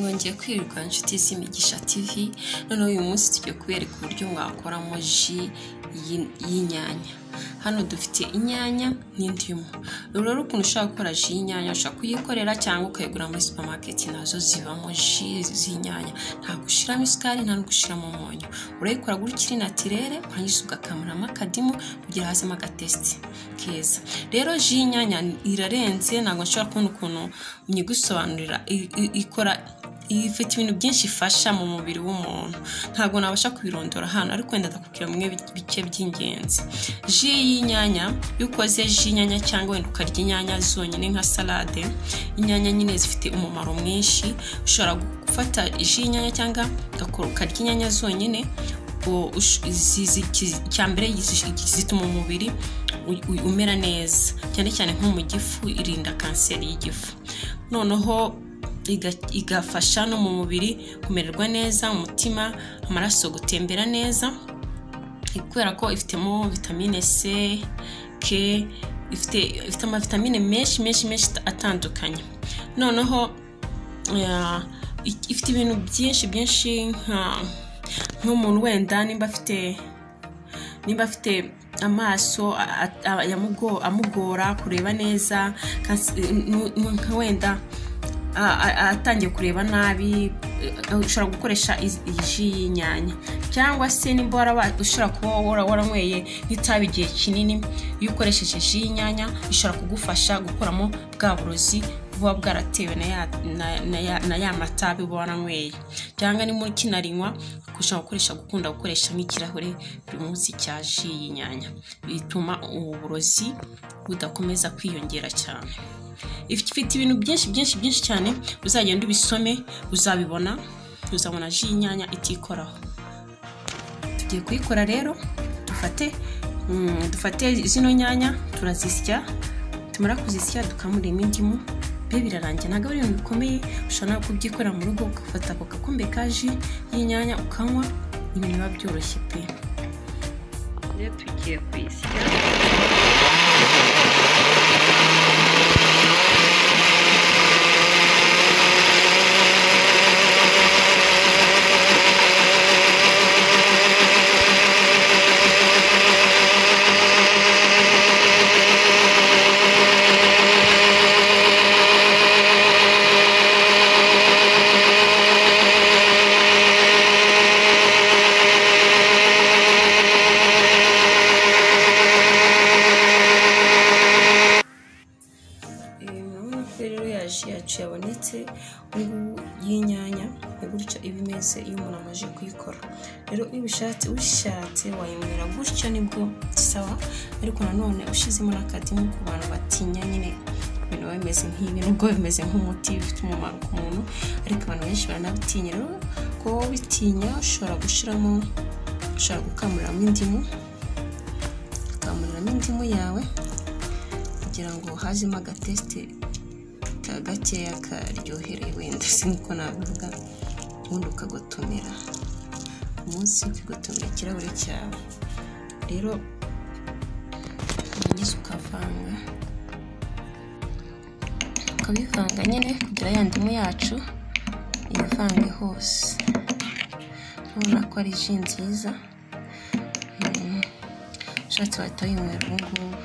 Mwongeye kwirirwa inshuti z'Imigisha TV. None uyu munsi tugiye kubereka uburyo mwakoramo ji y'inyanya. Hano dufite inyanya n'indimu. Rero ukuntu ushaka gukora ji y'inyanya ushaka kuyikorera cyangwa ukayigura muri supermarket nazo zibamo ji z'inyanya. Nta gushiramo isukari nta gushiramo umunyu. Urayikora gutya naturere urangiza ugakamuramo akadimu kugira hazemo agatesti keza. Rero ji y'inyanya irarenze ntabwo nshobora kubona ukuntu nyigusobanurira ikora ifite ibintu byinshi ifasha mu mubiri w'umuntu. Ntabwo nabasha kubirondora hano ariko wenda ndakubwira mwe bice by'ingenzi. Ji y'inyanya yukoze ji y'inyanya cyangwa wenda ukarya inyanya zonyine nka salade. Inyanya nyine zifite umumaro mwinshi. Ushobora gufata ji y'inyanya cyangwa ukarya inyanya zonyine cyambere zituma umubiri umera neza cyane cyane nko mu gifu, irinda kanseri y'igifu. Noneho igafasha no mu mubiri kumererwa neza, umutima, amaraso gutembera neza. Kubera ko ifitemo vitamine C, K, ifite amavitamine menshi atandukanye. Noneho ifite ibintu byinshi nk'umuntu wenda nimba afite amaso amugora kureba neza, nka wenda atangiye kureba nabi, ushobora gukoresha ji y'inyanya. Cyangwa se nimba ushobora kuba waranyweye nk'itabi igihe kinini, iyo ukoresheje ji y'inyanya ishobora kugufasha gukoramo bwa burozi buba bwaratewe na ya matabi uba waranyweye. Cyangwa ni muri kinarinywa ushobora gukoresha nk'ikirahure buri munsi cya ji y'inyanya. Bituma uburozi budakomeza kwiyongera cyane. Ifite ibintu byinshi cyane, uzagenda ubisome uzabibona, uzabona ji y'inyanya itikoraho. Tugiye kuyikora rero, dufate zino nyanya turazisya, tumara kuzisya dukamuremo indimu. Birarangira ntabwo ari ibintu bikomeye, ushobora kubyikorera mu rugo ugafata ako gakombe ka ji y'inyanya ukanywa, ibintu biba byoroshye pe. Rero tugiye kuyisya. Yacu yabonetse y'inyanya gutya ibimeze iyo umuntu amaje kuyikora. Rero ubishatse wayimera gutya nibwo sawa, ariko nanone ushizemo n'akadimu ku bantu batinya nyine ibintu bimeze nk'ibi, nubwo bimeze nk'umuti bifite umumaro ku muntu, ariko abantu benshi baranabitinya. Rero ko bitinya ushobora gukamuriramo indimu yawe kugira ngo hazemo agateste gakeya karyohereye, wenda sinko nabivuga, ubundi ukagotomera umunsi ukigotomera ikirahure cyawe. Rero urangiza ukabivanga nyine kugira ya ndimu yacu ivange hose. Urabona ko ari ji nziza, ushatse wahita uyinywera ubu ngubu.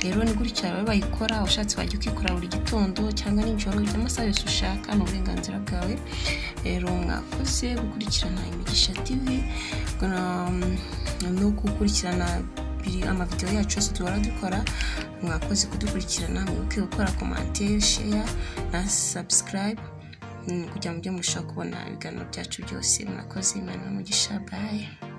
Rero ni gutya baba bayikora, ushatse wajya ukikora buri gitondo cyangwa nijoro, amasaha yose ushaka, ni uburenganzira bwawe. Rero mwakoze gukurikirana Imigisha TV no gukurikirana amavideo yacu yose duhora dukora. Mwakoze kudukurikirana, mwibuke gukora commentaire, share na subscribe kugira ngo mujye mushaka kubona ibiganiro byacu byose. Mwakoze, Imana umugisha. Bye.